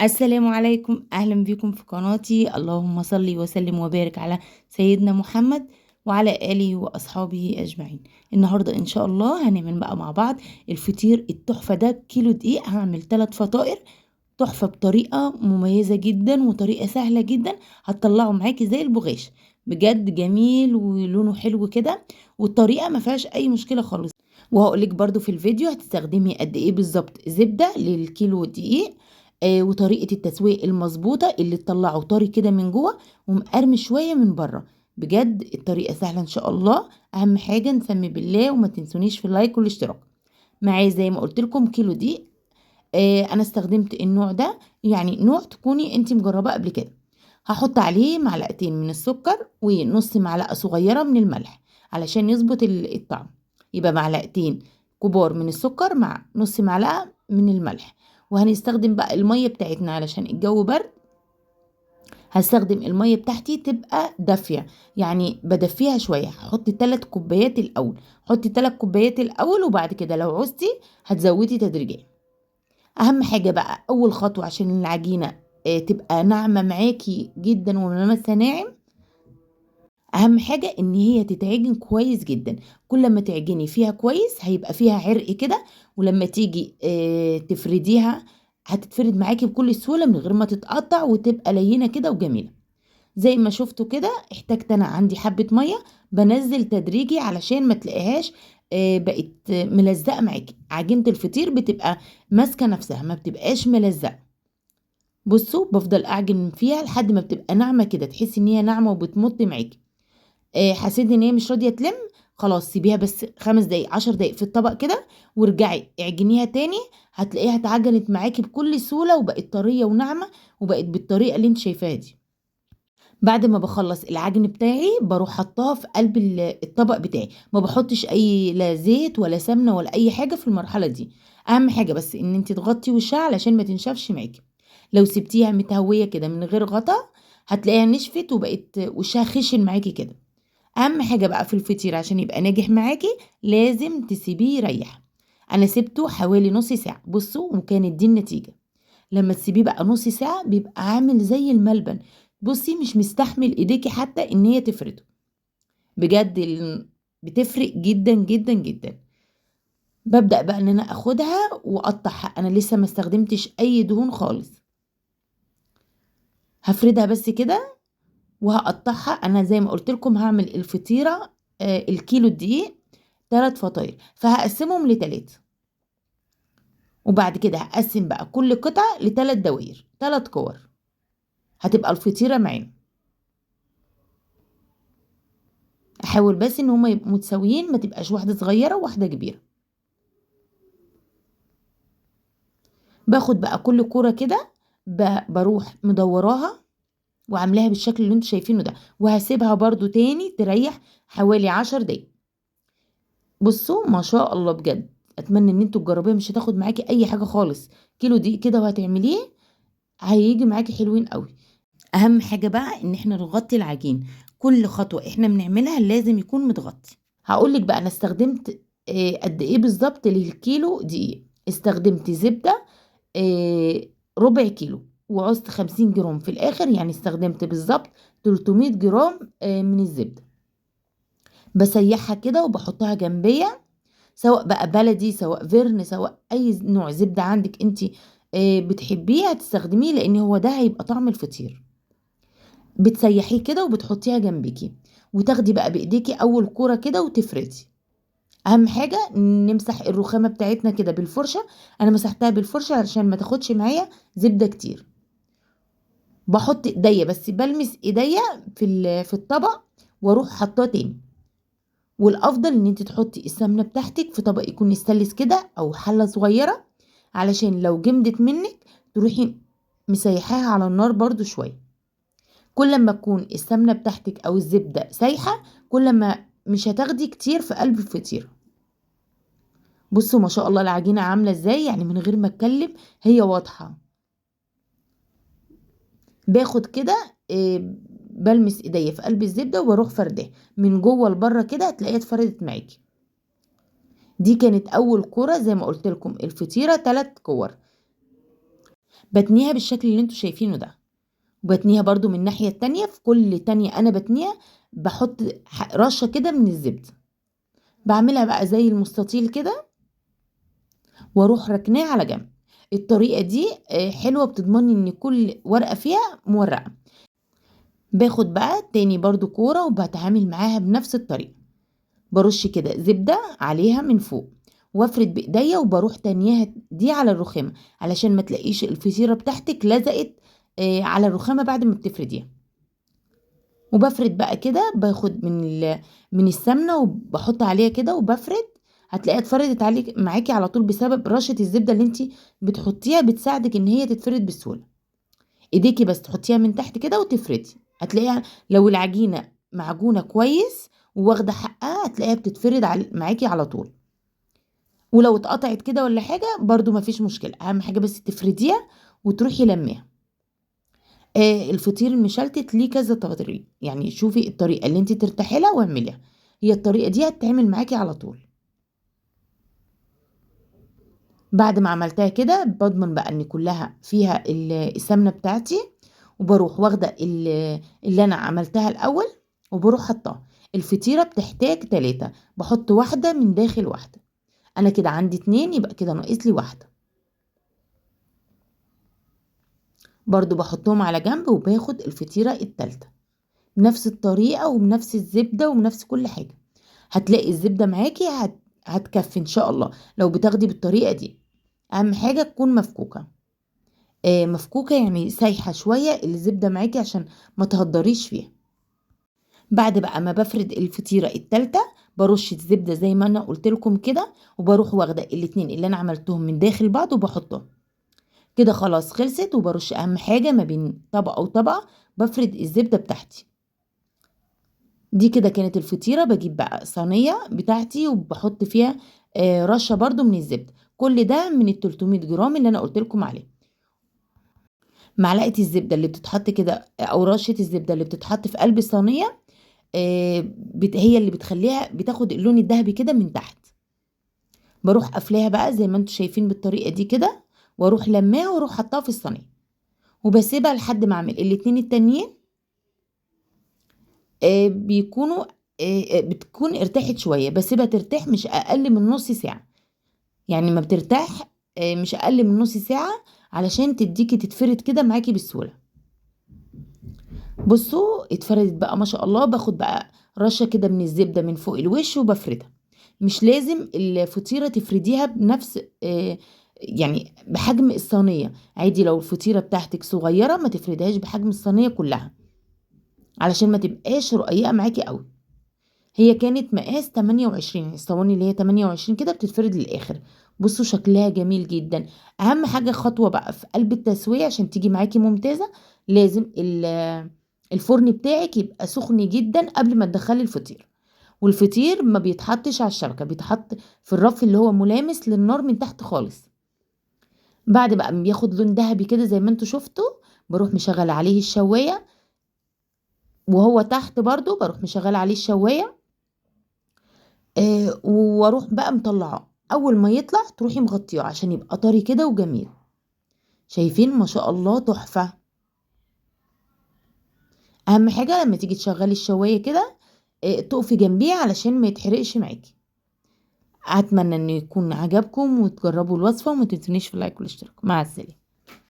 السلام عليكم، أهلا بكم في قناتي. اللهم صل وسلم وبارك على سيدنا محمد وعلى آله وأصحابه أجمعين. النهاردة إن شاء الله هنعمل بقى مع بعض الفطير التحفة ده. كيلو دقيق هعمل 3 فطائر تحفة بطريقة مميزة جدا وطريقة سهلة جدا. هتطلعوا معاكي زي البغاش، بجد جميل ولونه حلو كده، والطريقة ما فيهاش أي مشكلة خالص. وهقولك برضو في الفيديو هتستخدمي قد ايه بالظبط زبدة للكيلو دقيق. وطريقة التسويق المظبوطة اللي تطلعه طري كده من جوه ومقرمش شوية من بره. بجد الطريقة سهلة ان شاء الله. اهم حاجة نسمي بالله وما تنسونيش في اللايك والاشتراك. معايا زي ما قلت لكم كيلو دقيق. انا استخدمت النوع ده، يعني نوع تكوني انت مجرباه قبل كده. هحط عليه معلقتين من السكر ونص معلقة صغيرة من الملح علشان يظبط الطعم. يبقى معلقتين كبار من السكر مع نص معلقة من الملح. وهنستخدم بقى المية بتاعتنا علشان الجو برد. هستخدم المية بتاعتي تبقى دافية، يعني بدفيها شوية. هحط 3 كوبايات الأول. حطي 3 كوبايات الأول وبعد كده لو عوزتي هتزودي تدريجيا. اهم حاجة بقى اول خطوة عشان العجينة تبقى ناعمة معاكي جدا وملمسها ناعم. اهم حاجة ان هي تتعجن كويس جدا. كل ما تعجني فيها كويس هيبقى فيها عرق كده، ولما تيجي تفرديها هتتفرد معاكي بكل سهولة من غير ما تتقطع وتبقى لينة كده وجميلة. زي ما شفتوا كده احتجت انا عندي حبة مية. بنزل تدريجي علشان ما تلاقيهاش بقت ملزقة معاكي. عجينة الفطير بتبقى ماسكة نفسها، ما بتبقاش ملزقة. بصوا بفضل اعجن فيها لحد ما بتبقى ناعمة كده، تحسي ان هي ناعمة وبتمط معاكي. حسيت ان هي مش راضية تلم، خلاص سيبيها بس 5 دقايق 10 دقايق في الطبق كده، وارجعي اعجنيها تاني. هتلاقيها اتعجنت معاكي بكل سهولة وبقت طرية وناعمة وبقت بالطريقة اللي انت شايفاها دي. بعد ما بخلص العجن بتاعي بروح حطاه في قلب الطبق بتاعي. ما بحطش اي لا زيت ولا سمنه ولا اي حاجه في المرحله دي. اهم حاجه بس ان انت تغطي وشها علشان ما تنشفش معاكي. لو سبتيها متهويه كده من غير غطا هتلاقيها نشفت وبقت وشها خشن معاكي كده. اهم حاجه بقى في الفطير عشان يبقى ناجح معاكي لازم تسيبيه يريح. انا سبته حوالي نص ساعه، بصوا وكانت دي النتيجه. لما تسيبيه بقى نص ساعة بيبقى عامل زي الملبن. بصي مش مستحمل ايديكي حتى ان هي تفرده. بجد بتفرق جدا جدا جدا. ببدأ بقى ان انا اخدها واقطعها. انا لسه ما استخدمتش اي دهون خالص. هفردها بس كده وهقطعها. انا زي ما قلت لكم هعمل الفطيرة الكيلو الدقيق 3 فطاير، فهقسمهم لتلات. وبعد كده هقسم بقى كل قطعة لتلات دوائر، 3 كور. هتبقى الفطيرة معانا. احاول بس ان هما يبقوا متساويين، ما تبقاش واحده صغيره وواحده كبيره. باخد بقى كل كوره كده بروح مدوراها وعاملاها بالشكل اللي انتوا شايفينه ده، وهسيبها برضو تاني تريح حوالي 10 دقايق. بصوا ما شاء الله بجد. اتمنى ان انتوا تجربوها، مش هتاخد معاكي اي حاجه خالص. كيلو دي كده وهتعمليه هيجي معاكي حلوين قوي. اهم حاجه بقى ان احنا نغطي العجين. كل خطوه احنا بنعملها لازم يكون متغطي. هقولك بقى انا استخدمت قد ايه بالظبط للكيلو دقيق. استخدمت زبدة ربع كيلو، وعوزت 50 جرام في الاخر، يعني استخدمت بالظبط 300 جرام من الزبدة. بسيحها كده وبحطها جنبية، سواء بقى بلدي سواء فيرن سواء اي نوع زبدة عندك انت بتحبيه هتستخدميه، لان هو ده هيبقى طعم الفطير. بتسيحيه كده وبتحطيها جنبيكي، وتاخدي بقى بايديكي اول كورة كده وتفردي. اهم حاجه نمسح الرخامه بتاعتنا كده بالفرشه. انا مسحتها بالفرشه علشان ما تاخدش معايا زبده كتير. بحط ايديا بس، بلمس ايديا في الطبق واروح حطاه تاني. والافضل ان انت تحطي السمنه بتاعتك في طبق يكون استانلس كده او حله صغيره، علشان لو جمدت منك تروحي مسيحاها على النار برضو شويه. كل ما تكون السمنه بتاعتك او الزبده سايحه كل ما مش هتاخدي كتير في قلب الفطيره. بصوا ما شاء الله العجينة عاملة ازاي، يعني من غير ما اتكلم هي واضحة. باخد كده بلمس ايديا في قلب الزبدة وبروح فرداه من جوه لبره كده هتلاقيها اتفردت معاكي. دي كانت اول كورة. زي ما قلت لكم الفطيرة 3 كور. بتنيها بالشكل اللي انتوا شايفينه ده، وبتنيها برضو من الناحية التانية. في كل تانية انا بتنيها بحط رشة كده من الزبدة، بعملها بقى زي المستطيل كده واروح ركناه على جنب. الطريقة دي حلوة، بتضمني ان كل ورقة فيها مورقة. باخد بقى تاني برضو كورة وبتعامل معاها بنفس الطريقة، برش كده زبدة عليها من فوق وافرد بايديا، وبروح تانيها دي على الرخامة علشان ما تلاقيش الفطيرة بتاعتك لزقت على الرخامة بعد ما بتفرديها. وبفرد بقى كده، باخد من السمنة وبحط عليها كده وبفرد. هتلاقيها اتفردت عليك معاكي على طول بسبب رشة الزبدة اللي انت بتحطيها، بتساعدك ان هي تتفرد بسهولة. ايديكي بس تحطيها من تحت كده وتفردي، هتلاقيها لو العجينة معجونة كويس وواخدة حقها هتلاقيها بتتفرد معاكي على طول. ولو اتقطعت كده ولا حاجة برضو مفيش مشكلة، اهم حاجة بس تفرديها وتروحي لميها. الفطير المشلتت ليه كذا طريقة، يعني شوفي الطريقة اللي انت ترتاحي لها واعمليها. هي الطريقة دي هتتعمل معاكي على طول. بعد ما عملتها كده بضمن بقى ان كلها فيها السمنة بتاعتي، وبروح واخدة اللي انا عملتها الاول وبروح حطاها. الفطيرة بتحتاج 3، بحط واحدة من داخل واحدة. انا كده عندي 2، يبقى كده ناقص لي واحدة. برضو بحطهم على جنب وباخد الفطيرة التالتة بنفس الطريقة وبنفس الزبدة وبنفس كل حاجة. هتلاقي الزبدة معاكي هتكفي ان شاء الله لو بتاخدي بالطريقة دي. اهم حاجة تكون مفكوكة، مفكوكة يعني سايحة شوية الزبدة معاكي عشان ما تهدريش فيها. بعد بقى ما بفرد الفطيرة التالتة برش الزبدة زي ما انا قلت لكم كده، وبروح واخدة الاتنين اللي انا عملتهم من داخل بعض وبحطهم كده. خلاص خلصت. وبرش اهم حاجة ما بين طبقة وطبقة بفرد الزبدة بتاعتي. دي كده كانت الفطيرة. بجيب بقى صينية بتاعتي وبحط فيها رشة برضو من الزبدة، كل ده من ال 300 جرام اللي انا قلت لكم عليه. معلقة الزبدة اللي بتتحط كده او رشة الزبدة اللي بتتحط في قلب الصينية هي اللي بتخليها بتاخد اللون الذهبي كده من تحت. بروح قافلاها بقى زي ما انتم شايفين بالطريقة دي كده، واروح لماها واروح حطاها في الصينية وبسيبها لحد ما اعمل الاتنين التانيين. بيكونوا بتكون ارتاحت شوية، بسيبها ترتاح مش اقل من نص ساعة. يعني ما بترتاح مش اقل من نص ساعة علشان تديكي تتفرد كده معاكي بسهولة. بصوا اتفردت بقى ما شاء الله. باخد بقى رشة كده من الزبدة من فوق الوش وبفردها. مش لازم الفطيرة تفرديها بنفس يعني بحجم الصينية، عادي لو الفطيرة بتاعتك صغيرة ما تفردهاش بحجم الصينية كلها علشان ما تبقاش رقيقة معاكي قوي. هي كانت مقاس 28، الصواني اللي هي 28 كده بتتفرد للاخر. بصوا شكلها جميل جدا. اهم حاجة خطوة بقى في قلب التسوية عشان تيجي معاكي ممتازة، لازم الفرن بتاعك يبقى سخن جدا قبل ما تدخلي الفطير. والفطير ما بيتحطش على الشبكة، بيتحط في الرف اللي هو ملامس للنار من تحت خالص. بعد بقى ما بياخد لون ذهبي كده زي ما انتوا شفتوا، بروح مشغل عليه الشواية، وهو تحت برضو بروح مشغل عليه الشواية. واروح بقى مطلعاه. اول ما يطلع تروحي مغطياه عشان يبقى طري كده وجميل. شايفين ما شاء الله تحفة. اهم حاجة لما تيجي تشغلي الشواية كده تقفي جنبيه علشان ما يتحرقش معاكي. اتمنى انه يكون عجبكم وتجربوا الوصفة، وما تنسونيش في اللايك والاشتراك. مع السلامة.